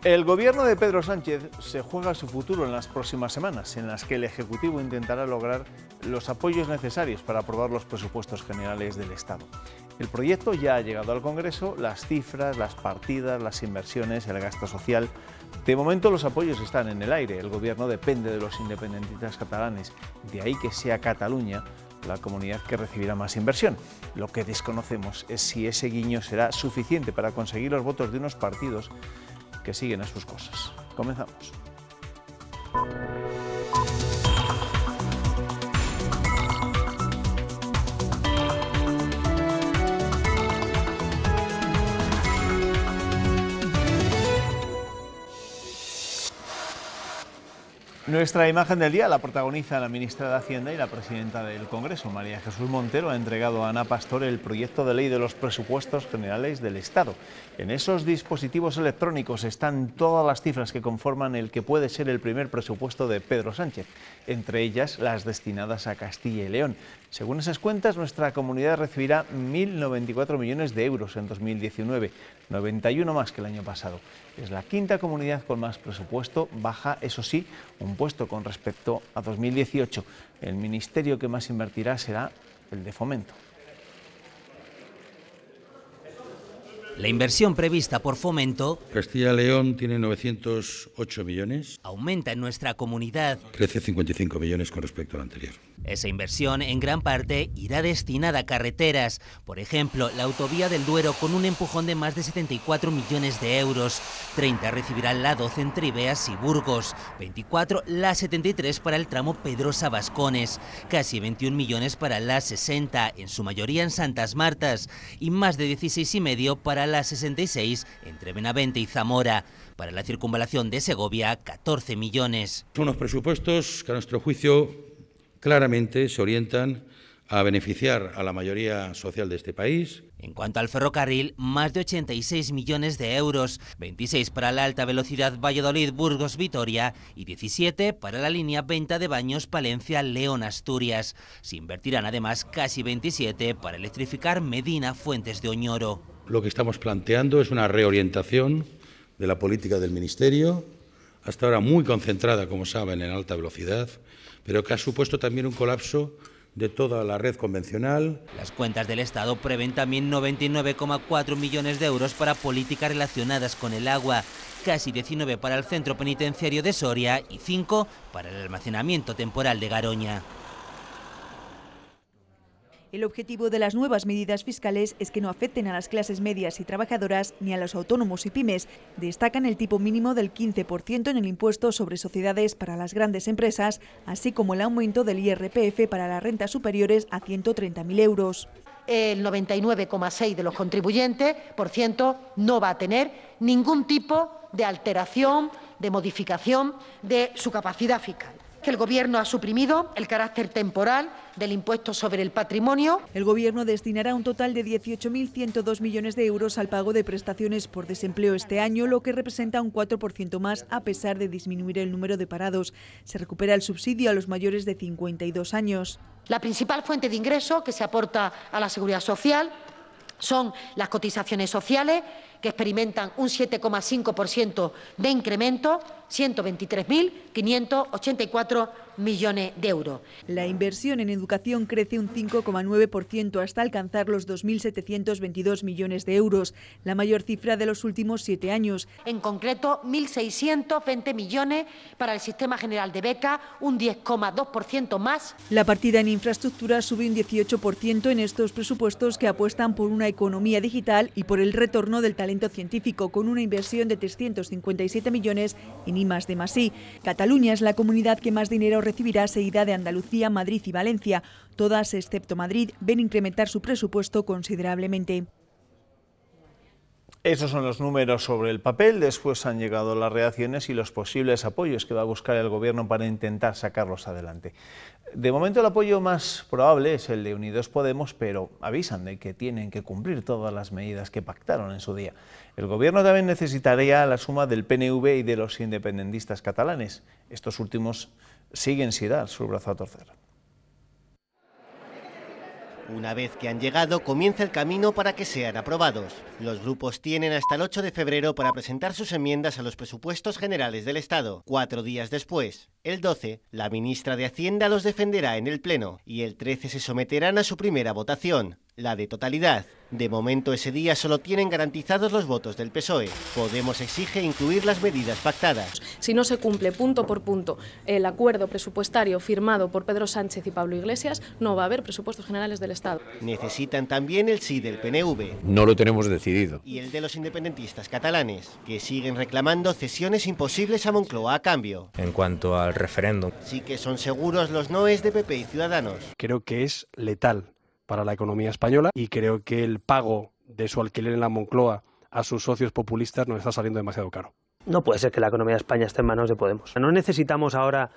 El gobierno de Pedro Sánchez se juega su futuro en las próximas semanas, en las que el Ejecutivo intentará lograr los apoyos necesarios para aprobar los presupuestos generales del Estado. El proyecto ya ha llegado al Congreso, las cifras, las partidas, las inversiones, el gasto social. De momento los apoyos están en el aire, el gobierno depende de los independentistas catalanes, de ahí que sea Cataluña la comunidad que recibirá más inversión. Lo que desconocemos es si ese guiño será suficiente para conseguir los votos de unos partidos que siguen a sus cosas. Comenzamos. Nuestra imagen del día la protagoniza la ministra de Hacienda y la presidenta del Congreso. María Jesús Montero ha entregado a Ana Pastor el proyecto de ley de los presupuestos generales del Estado. En esos dispositivos electrónicos están todas las cifras que conforman el que puede ser el primer presupuesto de Pedro Sánchez, entre ellas las destinadas a Castilla y León. Según esas cuentas, nuestra comunidad recibirá 1.094 millones de euros en 2019, 91 más que el año pasado. Es la quinta comunidad con más presupuesto, baja, eso sí, un puesto con respecto a 2018. El ministerio que más invertirá será el de Fomento. La inversión prevista por Fomento Castilla y León tiene 908 millones. Aumenta en nuestra comunidad. Crece 55 millones con respecto al anterior. Esa inversión en gran parte irá destinada a carreteras. Por ejemplo, la autovía del Duero con un empujón de más de 74 millones de euros. 30 recibirá la 12 entre Ibeas y Burgos. 24 la 73 para el tramo Pedrosa-Bascones. Casi 21 millones para la 60, en su mayoría en Santas Martas. Y más de 16,5 para la 66 entre Benavente y Zamora. Para la circunvalación de Segovia, 14 millones. Son unos presupuestos que a nuestro juicio claramente se orientan a beneficiar a la mayoría social de este país. En cuanto al ferrocarril, más de 86 millones de euros, 26 para la alta velocidad Valladolid-Burgos-Vitoria y 17 para la línea Venta de Baños Palencia-León-Asturias. Se invertirán además casi 27 para electrificar Medina-Fuentes de Oñoro. Lo que estamos planteando es una reorientación de la política del Ministerio, hasta ahora muy concentrada, como saben, en alta velocidad, pero que ha supuesto también un colapso de toda la red convencional. Las cuentas del Estado prevén también 99,4 millones de euros para políticas relacionadas con el agua, casi 19 para el centro penitenciario de Soria y 5 para el almacenamiento temporal de Garoña. El objetivo de las nuevas medidas fiscales es que no afecten a las clases medias y trabajadoras ni a los autónomos y pymes. Destacan el tipo mínimo del 15% en el impuesto sobre sociedades para las grandes empresas, así como el aumento del IRPF para las rentas superiores a 130.000 euros. El 99,6% de los contribuyentes no va a tener ningún tipo de alteración, de modificación de su capacidad fiscal. Que el Gobierno ha suprimido el carácter temporal del impuesto sobre el patrimonio. El Gobierno destinará un total de 18.102 millones de euros al pago de prestaciones por desempleo este año, lo que representa un 4% más a pesar de disminuir el número de parados. Se recupera el subsidio a los mayores de 52 años. La principal fuente de ingreso que se aporta a la Seguridad Social son las cotizaciones sociales, que experimentan un 7,5% de incremento, 123.584 millones de euros. La inversión en educación crece un 5,9% hasta alcanzar los 2.722 millones de euros, la mayor cifra de los últimos 7 años. En concreto, 1.620 millones para el Sistema General de Becas, un 10,2% más. La partida en infraestructura sube un 18% en estos presupuestos que apuestan por una economía digital y por el retorno del talento científico, con una inversión de 357 millones en I+D+I. Cataluña es la comunidad que más dinero recibirá, seguida de Andalucía, Madrid y Valencia. Todas, excepto Madrid, ven incrementar su presupuesto considerablemente. Esos son los números sobre el papel. Después han llegado las reacciones y los posibles apoyos que va a buscar el Gobierno para intentar sacarlos adelante. De momento el apoyo más probable es el de Unidos Podemos, pero avisan de que tienen que cumplir todas las medidas que pactaron en su día. El Gobierno también necesitaría la suma del PNV y de los independentistas catalanes. Estos últimos siguen sin dar su brazo a torcer. Una vez que han llegado, comienza el camino para que sean aprobados. Los grupos tienen hasta el 8 de febrero para presentar sus enmiendas a los presupuestos generales del Estado. 4 días después, el 12, la ministra de Hacienda los defenderá en el Pleno y el 13 se someterán a su primera votación, la de totalidad. De momento ese día solo tienen garantizados los votos del PSOE. Podemos exige incluir las medidas pactadas. Si no se cumple punto por punto el acuerdo presupuestario firmado por Pedro Sánchez y Pablo Iglesias, no va a haber presupuestos generales del Estado. Necesitan también el sí del PNV. No lo tenemos decidido. Y el de los independentistas catalanes, que siguen reclamando cesiones imposibles a Moncloa a cambio. En cuanto al referéndum, Sí que son seguros los noes de PP y Ciudadanos. Creo que es letal para la economía española y creo que el pago de su alquiler en la Moncloa a sus socios populistas nos está saliendo demasiado caro. No puede ser que la economía de España esté en manos de Podemos. No necesitamos ahora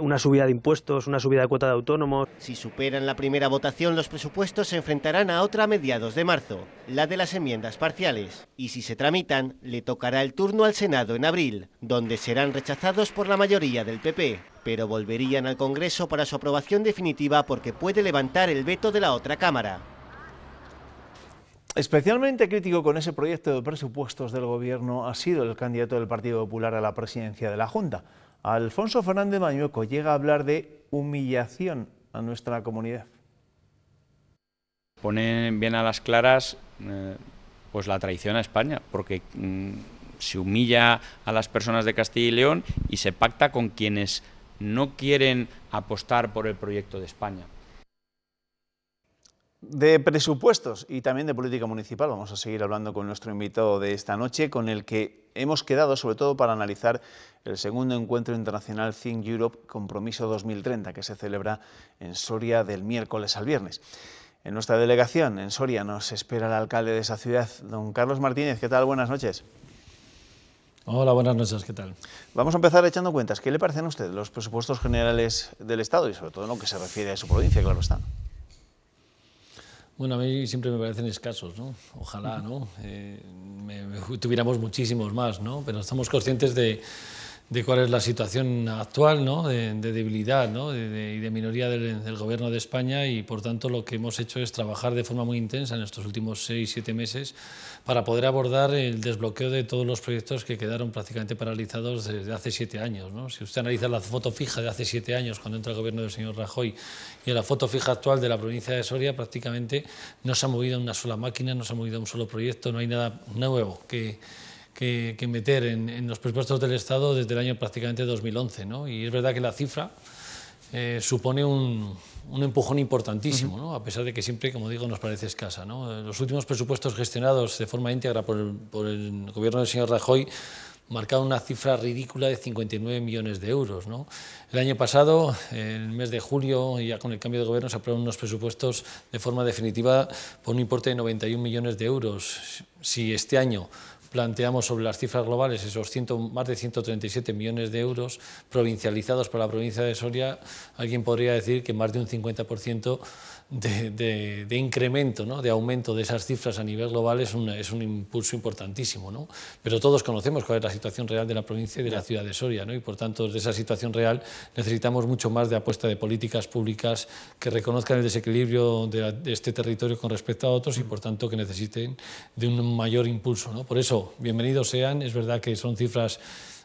una subida de impuestos, una subida de cuota de autónomos. Si superan la primera votación, los presupuestos se enfrentarán a otra a mediados de marzo, la de las enmiendas parciales. Y si se tramitan, le tocará el turno al Senado en abril, donde serán rechazados por la mayoría del PP. Pero volverían al Congreso para su aprobación definitiva porque puede levantar el veto de la otra Cámara. Especialmente crítico con ese proyecto de presupuestos del Gobierno ha sido el candidato del Partido Popular a la presidencia de la Junta. Alfonso Fernández Mañueco llega a hablar de humillación a nuestra comunidad. Ponen bien a las claras pues la traición a España, porque se humilla a las personas de Castilla y León y se pacta con quienes no quieren apostar por el proyecto de España. De presupuestos y también de política municipal vamos a seguir hablando con nuestro invitado de esta noche, con el que hemos quedado sobre todo para analizar el segundo encuentro internacional Think Europe Compromiso 2030 que se celebra en Soria del miércoles al viernes. En nuestra delegación en Soria nos espera el alcalde de esa ciudad, don Carlos Martínez. ¿Qué tal? Buenas noches. Hola, buenas noches, ¿qué tal? Vamos a empezar echando cuentas. ¿Qué le parecen a usted los presupuestos generales del Estado y sobre todo en lo que se refiere a su provincia, claro está? Bueno, a mí siempre me parecen escasos, ¿no? Ojalá, ¿no? Tuviéramos muchísimos más, ¿no? Pero estamos conscientes de cuál es la situación actual, ¿no? De debilidad, ¿no? y de minoría del Gobierno de España y, por tanto, lo que hemos hecho es trabajar de forma muy intensa en estos últimos 6-7 meses para poder abordar el desbloqueo de todos los proyectos que quedaron prácticamente paralizados desde hace 7 años, ¿no? Si usted analiza la foto fija de hace 7 años, cuando entra el Gobierno del señor Rajoy, y la foto fija actual de la provincia de Soria, prácticamente no se ha movido una sola máquina, no se ha movido un solo proyecto, no hay nada nuevo que meter en los presupuestos del Estado desde el año prácticamente 2011, ¿no? Y es verdad que la cifra supone un empujón importantísimo, ¿no? A pesar de que siempre, como digo, nos parece escasa, ¿no? Los últimos presupuestos gestionados de forma íntegra por el Gobierno del señor Rajoy marcaban una cifra ridícula de 59 millones de euros, ¿no? El año pasado, en el mes de julio, ya con el cambio de gobierno, se aprobaron unos presupuestos de forma definitiva por un importe de 91 millones de euros. Si este año planteamos sobre las cifras globales esos más de 137 millones de euros provincializados para la provincia de Soria, alguien podría decir que más de un 50% de incremento, ¿no? De aumento de esas cifras a nivel global es un impulso importantísimo, ¿no? Pero todos conocemos cuál es la situación real de la provincia y de la ciudad de Soria, ¿no? Y por tanto, desde esa situación real necesitamos mucho más de apuesta de políticas públicas que reconozcan el desequilibrio de este territorio con respecto a otros y por tanto que necesiten de un mayor impulso, ¿no? Por eso, bienvenidos sean. Es verdad que son cifras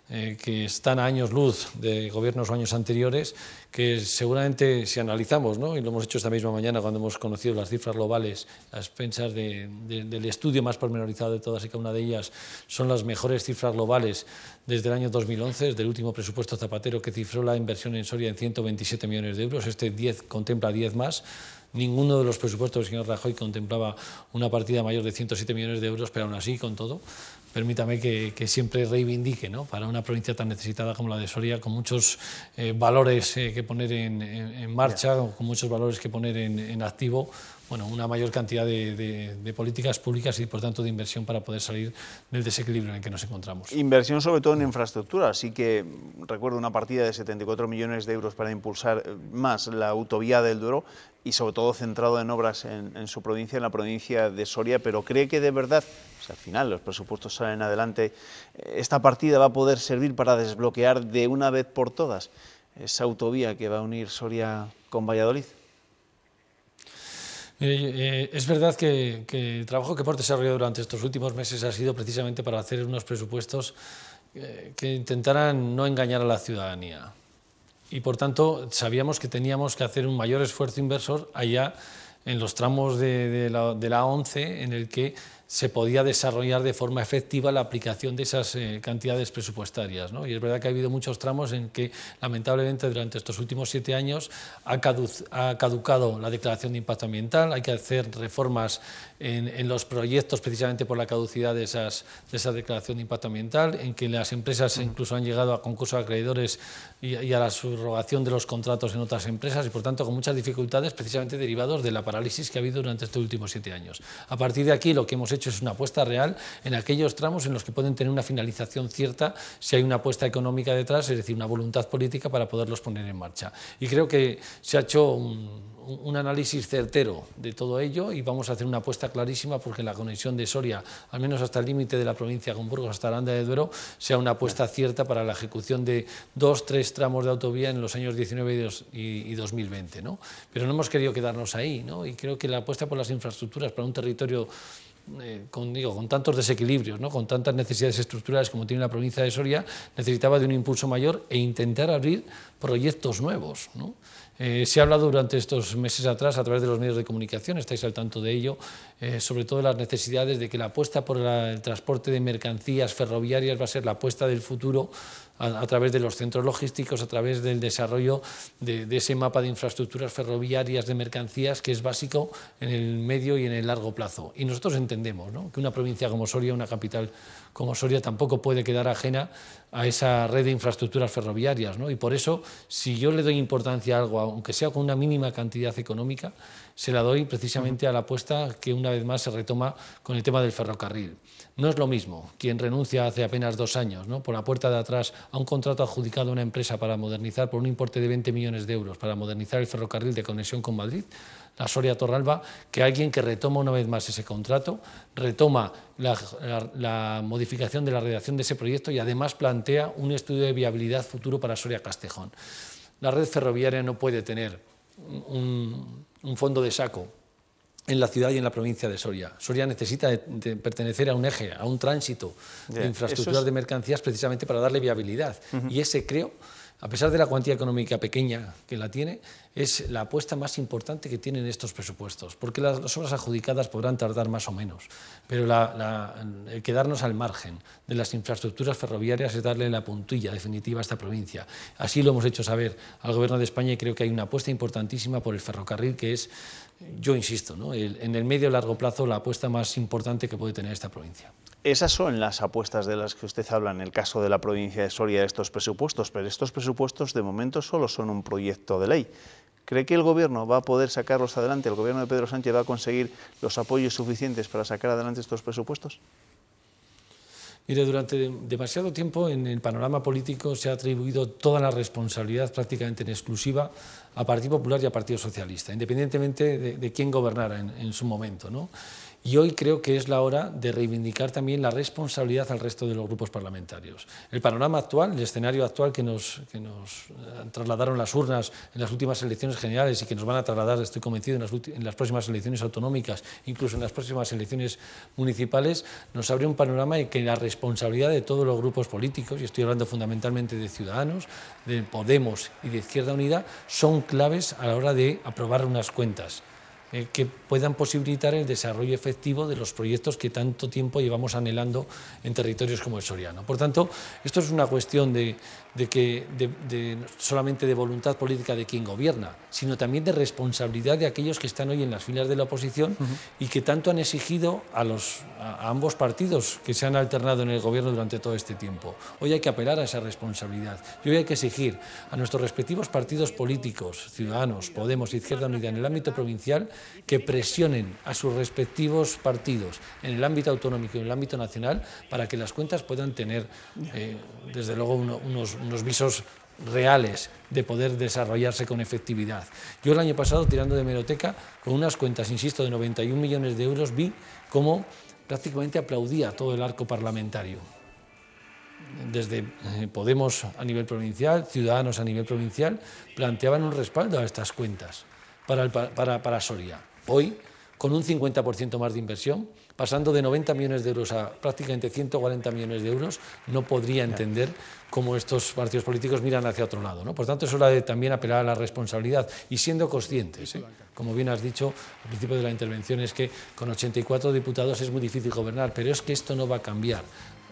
que están a años luz de gobiernos o años anteriores, que seguramente si analizamos, ¿no? Y lo hemos hecho esta misma mañana cuando hemos conocido las cifras globales, a expensas del estudio más pormenorizado de todas y cada una de ellas, son las mejores cifras globales desde el año 2011, desde el último presupuesto Zapatero que cifró la inversión en Soria en 127 millones de euros, este 10 contempla 10 más. Ninguno de los presupuestos del señor Rajoy contemplaba una partida mayor de 107 millones de euros, pero aún así, con todo, permítame que siempre reivindique, ¿no? Para una provincia tan necesitada como la de Soria, con muchos valores que poner en marcha, con muchos valores que poner en activo, bueno, una mayor cantidad de políticas públicas y, por tanto, de inversión para poder salir del desequilibrio en el que nos encontramos. Inversión sobre todo en infraestructura, así que recuerdo una partida de 74 millones de euros para impulsar más la autovía del Duero y sobre todo centrado en obras en su provincia, en la provincia de Soria, pero ¿cree que de verdad, pues al final los presupuestos salen adelante, esta partida va a poder servir para desbloquear de una vez por todas esa autovía que va a unir Soria con Valladolid? Es verdad que el trabajo que hemos desarrollado durante estos últimos meses ha sido precisamente para hacer unos presupuestos que intentaran no engañar a la ciudadanía. Y por tanto sabíamos que teníamos que hacer un mayor esfuerzo inversor allá en los tramos de la 11 en el que se podía desarrollar de forma efectiva la aplicación de esas cantidades presupuestarias, ¿no? Y es verdad que ha habido muchos tramos en que lamentablemente durante estos últimos 7 años ha caducado la declaración de impacto ambiental, hay que hacer reformas en los proyectos precisamente por la caducidad de esa declaración de impacto ambiental, en que las empresas incluso han llegado a concurso de acreedores y a la subrogación de los contratos en otras empresas y por tanto con muchas dificultades precisamente derivados de la parálisis que ha habido durante estos últimos 7 años. A partir de aquí lo que hemos hecho es una apuesta real en aquellos tramos en los que pueden tener una finalización cierta si hay una apuesta económica detrás, es decir, una voluntad política para poderlos poner en marcha. Y creo que se ha hecho un análisis certero de todo ello y vamos a hacer una apuesta clarísima porque la conexión de Soria, al menos hasta el límite de la provincia con Burgos hasta Aranda de Duero, sea una apuesta cierta para la ejecución de 2-3 tramos de autovía en los años 19 y 2020, ¿no? Pero no hemos querido quedarnos ahí, ¿no? Y creo que la apuesta por las infraestructuras para un territorio con tantos desequilibrios, ¿no? Con tantas necesidades estructurales como tiene la provincia de Soria, necesitaba de un impulso mayor e intentar abrir proyectos nuevos, ¿no? Se ha hablado durante estos meses atrás a través de los medios de comunicación, estáis al tanto de ello, sobre todo las necesidades de que la apuesta por el transporte de mercancías ferroviarias va a ser la apuesta del futuro a través de los centros logísticos, a través del desarrollo de ese mapa de infraestructuras ferroviarias de mercancías que es básico en el medio y en el largo plazo. Y nosotros entendemos, ¿no?, que una provincia como Soria, una capital como Soria, tampoco puede quedar ajena a esa red de infraestructuras ferroviarias, ¿no? Y por eso, si yo le doy importancia a algo, aunque sea con una mínima cantidad económica, se la doy precisamente a la apuesta que una vez más se retoma con el tema del ferrocarril. No es lo mismo quien renuncia hace apenas 2 años, ¿no?, por la puerta de atrás a un contrato adjudicado a una empresa para modernizar por un importe de 20 millones de euros para modernizar el ferrocarril de conexión con Madrid, la Soria-Torralba, que alguien que retoma una vez más ese contrato, retoma la modificación de la redacción de ese proyecto y además plantea un estudio de viabilidad futuro para Soria-Castejón. La red ferroviaria no puede tener un fondo de saco en la ciudad y en la provincia de Soria. Soria necesita de pertenecer a un eje, a un tránsito de infraestructuras de mercancías precisamente para darle viabilidad. Y ese, creo, a pesar de la cuantía económica pequeña que la tiene, es la apuesta más importante que tienen estos presupuestos, porque las obras adjudicadas podrán tardar más o menos, pero el quedarnos al margen de las infraestructuras ferroviarias es darle la puntilla definitiva a esta provincia. Así lo hemos hecho saber al Gobierno de España y creo que hay una apuesta importantísima por el ferrocarril que es, yo insisto, ¿no?, en el medio y largo plazo la apuesta más importante que puede tener esta provincia. Esas son las apuestas de las que usted habla en el caso de la provincia de Soria, de estos presupuestos, pero estos presupuestos de momento solo son un proyecto de ley. ¿Cree que el Gobierno va a poder sacarlos adelante? ¿El Gobierno de Pedro Sánchez va a conseguir los apoyos suficientes para sacar adelante estos presupuestos? Mire, durante demasiado tiempo en el panorama político se ha atribuido toda la responsabilidad prácticamente en exclusiva a Partido Popular y a Partido Socialista, independientemente de quién gobernara en su momento, ¿no? Y hoy creo que es la hora de reivindicar también la responsabilidad al resto de los grupos parlamentarios. El panorama actual, el escenario actual que nos trasladaron las urnas en las últimas elecciones generales y que nos van a trasladar, estoy convencido, en las próximas elecciones autonómicas, incluso en las próximas elecciones municipales, nos abre un panorama en que la responsabilidad de todos los grupos políticos, y estoy hablando fundamentalmente de Ciudadanos, de Podemos y de Izquierda Unida, son claves a la hora de aprobar unas cuentas que puedan posibilitar el desarrollo efectivo de los proyectos que tanto tiempo llevamos anhelando en territorios como el soriano. Por tanto, esto es una cuestión solamente de voluntad política de quien gobierna, sino también de responsabilidad de aquellos que están hoy en las filas de la oposición y que tanto han exigido a ambos partidos que se han alternado en el gobierno durante todo este tiempo. Hoy hay que apelar a esa responsabilidad y hoy hay que exigir a nuestros respectivos partidos políticos, Ciudadanos, Podemos, Izquierda Unida, en el ámbito provincial, que presionen a sus respectivos partidos en el ámbito autonómico y en el ámbito nacional para que las cuentas puedan tener, desde luego, unos visos reales de poder desarrollarse con efectividad. Yo el año pasado, tirando de hemeroteca, con unas cuentas, insisto, de 91 millones de euros, vi cómo prácticamente aplaudía todo el arco parlamentario. Desde Podemos a nivel provincial, Ciudadanos a nivel provincial, planteaban un respaldo a estas cuentas para Soria. Hoy, con un 50% más de inversión, pasando de 90 millones de euros a prácticamente 140 millones de euros, no podría entender cómo estos partidos políticos miran hacia otro lado, ¿no? Por tanto, es hora de también apelar a la responsabilidad y siendo conscientes, como bien has dicho al principio de la intervención, es que con 84 diputados es muy difícil gobernar, pero es que esto no va a cambiar.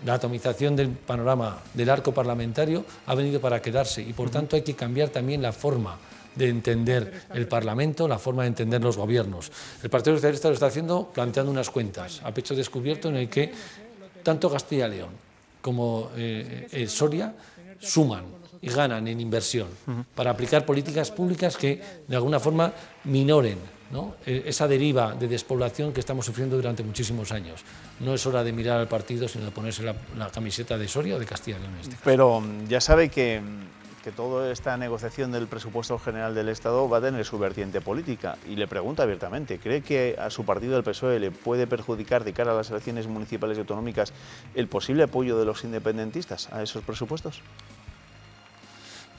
La atomización del panorama del arco parlamentario ha venido para quedarse y, por tanto, hay que cambiar también la forma de entender el Parlamento, la forma de entender los gobiernos. El Partido Socialista lo está haciendo planteando unas cuentas a pecho descubierto en el que tanto Castilla y León como Soria suman y ganan en inversión para aplicar políticas públicas que de alguna forma minoren, ¿no?, esa deriva de despoblación que estamos sufriendo durante muchísimos años. No es hora de mirar al partido, sino de ponerse la camiseta de Soria o de Castilla y León. Pero ya sabe que toda esta negociación del presupuesto general del Estado va a tener su vertiente política y le pregunto abiertamente, ¿cree que a su partido, el PSOE, le puede perjudicar de cara a las elecciones municipales y autonómicas el posible apoyo de los independentistas a esos presupuestos?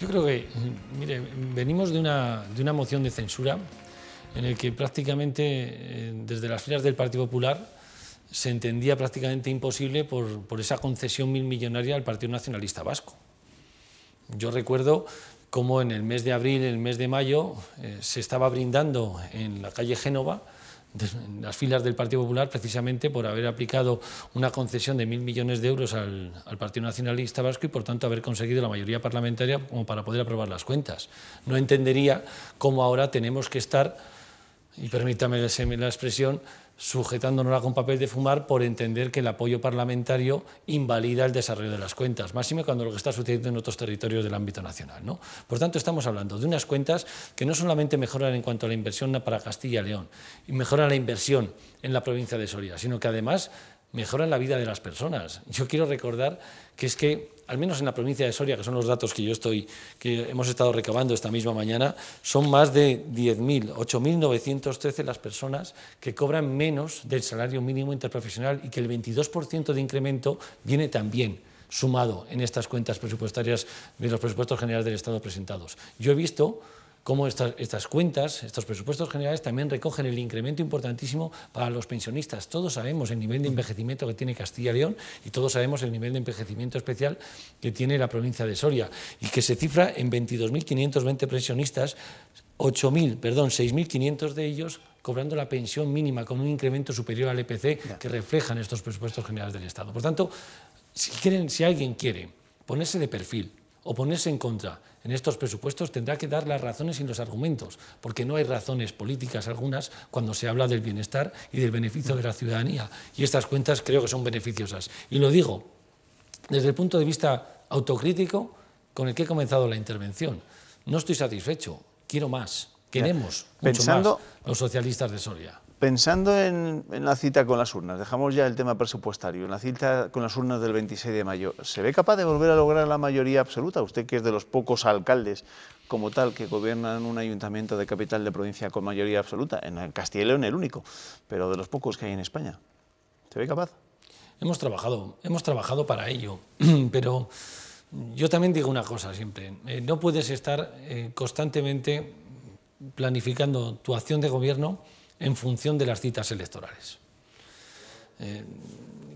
Yo creo que, mire, venimos de una moción de censura en el que prácticamente desde las filas del Partido Popular se entendía prácticamente imposible por esa concesión millonaria al Partido Nacionalista Vasco. Yo recuerdo cómo en el mes de abril, en el mes de mayo, se estaba brindando en la calle Génova, en las filas del Partido Popular, precisamente por haber aplicado una concesión de 1.000 millones de euros al Partido Nacionalista Vasco y, por tanto, haber conseguido la mayoría parlamentaria como para poder aprobar las cuentas. No entendería cómo ahora tenemos que estar, y permítame la expresión, sujetándonos con papel de fumar por entender que el apoyo parlamentario invalida el desarrollo de las cuentas, máxime cuando lo que está sucediendo en otros territorios del ámbito nacional, ¿no? Por tanto, estamos hablando de unas cuentas que no solamente mejoran en cuanto a la inversión para Castilla y León, y mejoran la inversión en la provincia de Soria, sino que además mejoran la vida de las personas. Yo quiero recordar que es que, al menos en la provincia de Soria, que son los datos que hemos estado recabando esta misma mañana, son más de 10.000, 8.913 las personas que cobran menos del salario mínimo interprofesional y que el 22% de incremento viene también sumado en estas cuentas presupuestarias de los presupuestos generales del Estado presentados. Yo he visto cómo estas cuentas, estos presupuestos generales también recogen el incremento importantísimo para los pensionistas. Todos sabemos el nivel de envejecimiento que tiene Castilla y León y todos sabemos el nivel de envejecimiento especial que tiene la provincia de Soria y que se cifra en 22.520 pensionistas, 6.500 de ellos cobrando la pensión mínima con un incremento superior al IPC que reflejan estos presupuestos generales del Estado. Por tanto, si alguien quiere ponerse de perfil o ponerse en contra en estos presupuestos, tendrá que dar las razones y los argumentos, porque no hay razones políticas algunas cuando se habla del bienestar y del beneficio de la ciudadanía. Y estas cuentas creo que son beneficiosas. Y lo digo desde el punto de vista autocrítico con el que he comenzado la intervención. No estoy satisfecho, quiero más, queremos mucho más los socialistas de Soria. Pensando en la cita con las urnas, dejamos ya el tema presupuestario, en la cita con las urnas del 26 de mayo, ¿se ve capaz de volver a lograr la mayoría absoluta? Usted, que es de los pocos alcaldes como tal que gobiernan un ayuntamiento de capital de provincia con mayoría absoluta, en Castilla y León el único, pero de los pocos que hay en España, ¿se ve capaz? Hemos trabajado para ello, pero yo también digo una cosa siempre, no puedes estar constantemente planificando tu acción de gobierno en función de las citas electorales.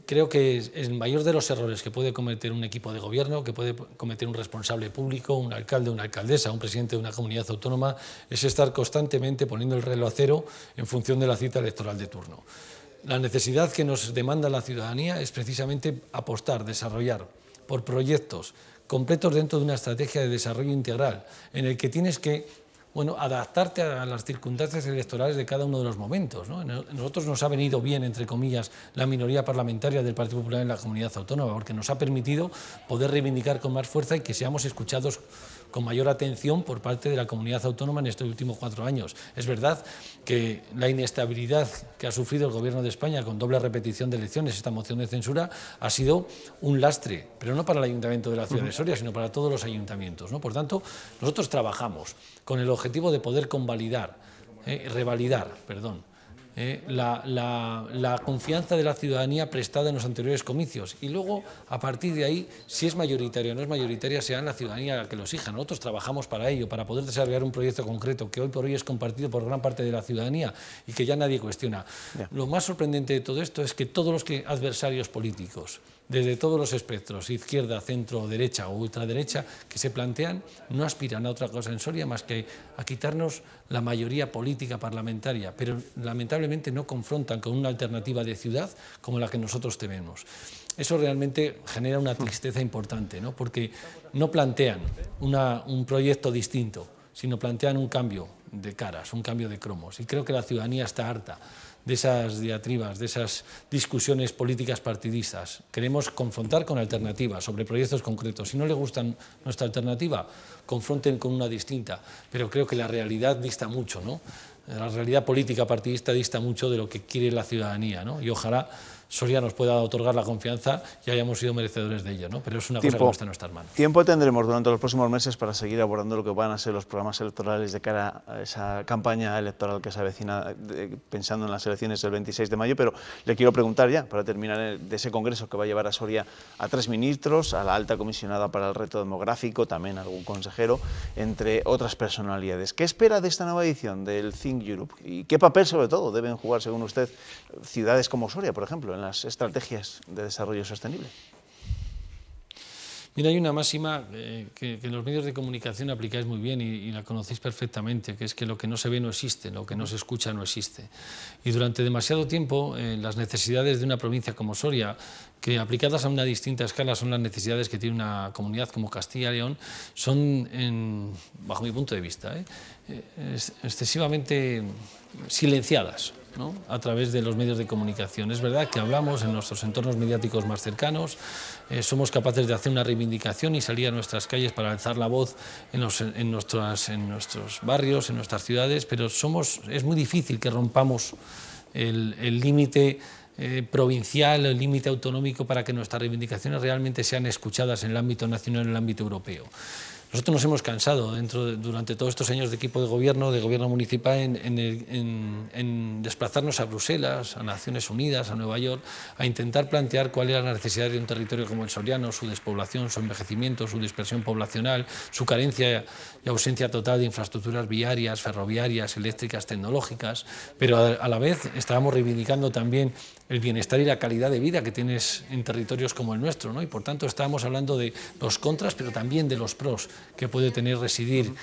Creo que el mayor de los errores que puede cometer un equipo de gobierno, que puede cometer un responsable público, un alcalde, una alcaldesa, un presidente de una comunidad autónoma, es estar constantemente poniendo el reloj a cero en función de la cita electoral de turno. La necesidad que nos demanda la ciudadanía es precisamente apostar, desarrollar por proyectos completos dentro de una estrategia de desarrollo integral, en el que tienes que adaptarte a las circunstancias electorales de cada uno de los momentos, ¿no? Nosotros nos ha venido bien, entre comillas, la minoría parlamentaria del Partido Popular en la comunidad autónoma, porque nos ha permitido poder reivindicar con más fuerza y que seamos escuchados con mayor atención por parte de la comunidad autónoma en estos últimos 4 años. Es verdad que la inestabilidad que ha sufrido el Gobierno de España con doble repetición de elecciones, esta moción de censura, ha sido un lastre, pero no para el Ayuntamiento de la ciudad de Soria, sino para todos los ayuntamientos, ¿no? Por tanto, nosotros trabajamos con el objetivo de poder revalidar la confianza de la ciudadanía prestada en los anteriores comicios. Y luego, a partir de ahí, si es mayoritaria o no es mayoritaria, será la ciudadanía la que lo exija. Nosotros trabajamos para ello, para poder desarrollar un proyecto concreto que hoy por hoy es compartido por gran parte de la ciudadanía y que ya nadie cuestiona. Lo más sorprendente de todo esto es que todos los adversarios políticos, desde todos los espectros, izquierda, centro, derecha o ultraderecha, que se plantean, no aspiran a otra cosa en Soria más que a quitarnos la mayoría política parlamentaria, pero lamentablemente no confrontan con una alternativa de ciudad como la que nosotros tenemos. Eso realmente genera una tristeza importante, ¿no? Porque no plantean un proyecto distinto, sino plantean un cambio de caras, un cambio de cromos. Y creo que la ciudadanía está harta de esas diatribas, de esas discusiones políticas partidistas. Queremos confrontar con alternativas sobre proyectos concretos. Si no les gusta nuestra alternativa, confronten con una distinta. Pero creo que la realidad dista mucho, ¿no? La realidad política partidista dista mucho de lo que quiere la ciudadanía, ¿no? Y ojalá Soria nos pueda otorgar la confianza y hayamos sido merecedores de ello, ¿no? Pero es una cosa que no está en nuestras manos. Tiempo tendremos durante los próximos meses para seguir abordando lo que van a ser los programas electorales de cara a esa campaña electoral que se avecina pensando en las elecciones del 26 de mayo, pero le quiero preguntar ya, para terminar, de ese congreso que va a llevar a Soria a 3 ministros, a la alta comisionada para el reto demográfico, también algún consejero, entre otras personalidades. ¿Qué espera de esta nueva edición del Think Europe? ¿Y qué papel, sobre todo, deben jugar, según usted, ciudades como Soria, por ejemplo, en las estrategias de desarrollo sostenible? Mira, hay una máxima que en los medios de comunicación aplicáis muy bien y la conocéis perfectamente, que es que lo que no se ve no existe, lo que no se escucha no existe. Y durante demasiado tiempo las necesidades de una provincia como Soria, que aplicadas a una distinta escala son las necesidades que tiene una comunidad como Castilla y León, son, bajo mi punto de vista, excesivamente silenciadas, ¿no? A través de los medios de comunicación. Es verdad que hablamos en nuestros entornos mediáticos más cercanos, somos capaces de hacer una reivindicación y salir a nuestras calles para alzar la voz en nuestros barrios, en nuestras ciudades, pero es muy difícil que rompamos el límite provincial, el límite autonómico para que nuestras reivindicaciones realmente sean escuchadas en el ámbito nacional y en el ámbito europeo. Nosotros nos hemos cansado durante todos estos años de equipo de gobierno municipal, en desplazarnos a Bruselas, a Naciones Unidas, a Nueva York, a intentar plantear cuál era la necesidad de un territorio como el soriano, su despoblación, su envejecimiento, su dispersión poblacional, su carencia y ausencia total de infraestructuras viarias, ferroviarias, eléctricas, tecnológicas, pero a la vez estábamos reivindicando también el bienestar y la calidad de vida que tienes en territorios como el nuestro, ¿no? Y por tanto estábamos hablando de los contras, pero también de los pros que puede tener residir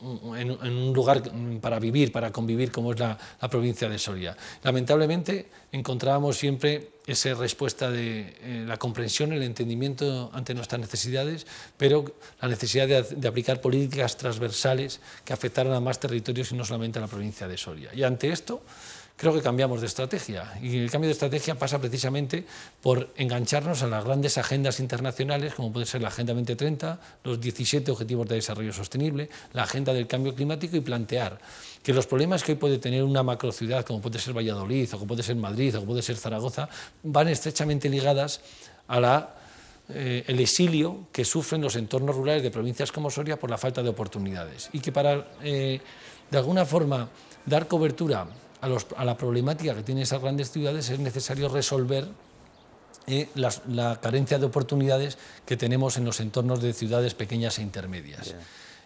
en un lugar para vivir, para convivir como es la provincia de Soria. Lamentablemente encontrábamos siempre esa respuesta de la comprensión, el entendimiento ante nuestras necesidades, pero la necesidad de aplicar políticas transversales que afectaran a más territorios y no solamente a la provincia de Soria. Y ante esto creo que cambiamos de estrategia, y el cambio de estrategia pasa precisamente por engancharnos a las grandes agendas internacionales, como puede ser la Agenda 2030, los 17 Objetivos de Desarrollo Sostenible, la Agenda del Cambio Climático, y plantear que los problemas que hoy puede tener una macrociudad, como puede ser Valladolid, o como puede ser Madrid, o como puede ser Zaragoza, van estrechamente ligadas a el exilio que sufren los entornos rurales de provincias como Soria por la falta de oportunidades, y que para, de alguna forma, dar cobertura a la problemática que tienen esas grandes ciudades es necesario resolver la carencia de oportunidades que tenemos en los entornos de ciudades pequeñas e intermedias. Bien.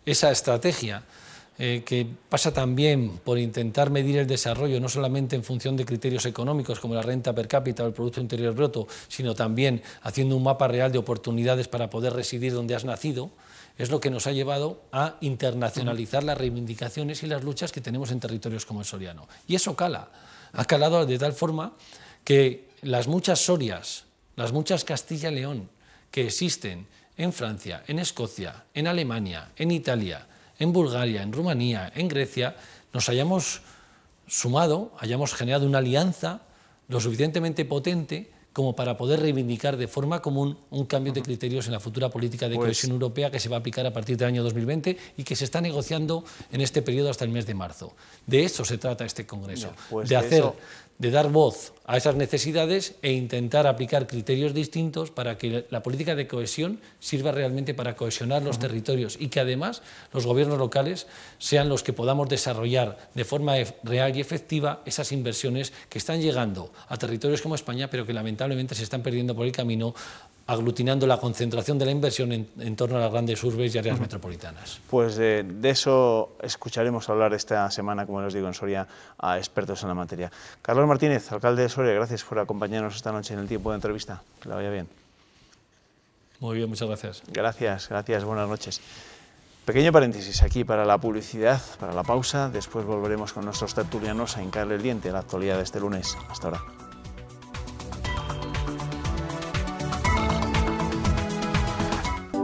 Esa estrategia que pasa también por intentar medir el desarrollo no solamente en función de criterios económicos como la renta per cápita o el Producto Interior Bruto, sino también haciendo un mapa real de oportunidades para poder residir donde has nacido, es lo que nos ha llevado a internacionalizar las reivindicaciones y las luchas que tenemos en territorios como el soriano. Y eso ha calado de tal forma que las muchas Sorias, las muchas Castilla y León que existen en Francia, en Escocia, en Alemania, en Italia, en Bulgaria, en Rumanía, en Grecia, nos hayamos sumado, hayamos generado una alianza lo suficientemente potente como para poder reivindicar de forma común un cambio de criterios en la futura política de cohesión europea que se va a aplicar a partir del año 2020 y que se está negociando en este periodo hasta el mes de marzo. De eso se trata este Congreso, de hacer de dar voz a esas necesidades e intentar aplicar criterios distintos para que la política de cohesión sirva realmente para cohesionar los territorios y que además los gobiernos locales sean los que podamos desarrollar de forma real y efectiva esas inversiones que están llegando a territorios como España, pero que lamentablemente se están perdiendo por el camino, aglutinando la concentración de la inversión en torno a las grandes urbes y áreas metropolitanas. Pues de eso escucharemos hablar esta semana, como les digo, en Soria, a expertos en la materia. Carlos Martínez, alcalde de Soria, gracias por acompañarnos esta noche en el tiempo de entrevista. Que la vaya bien. Muy bien, muchas gracias. Gracias, buenas noches. Pequeño paréntesis aquí para la publicidad, para la pausa. Después volveremos con nuestros tertulianos a hincarle el diente a la actualidad de este lunes. Hasta ahora.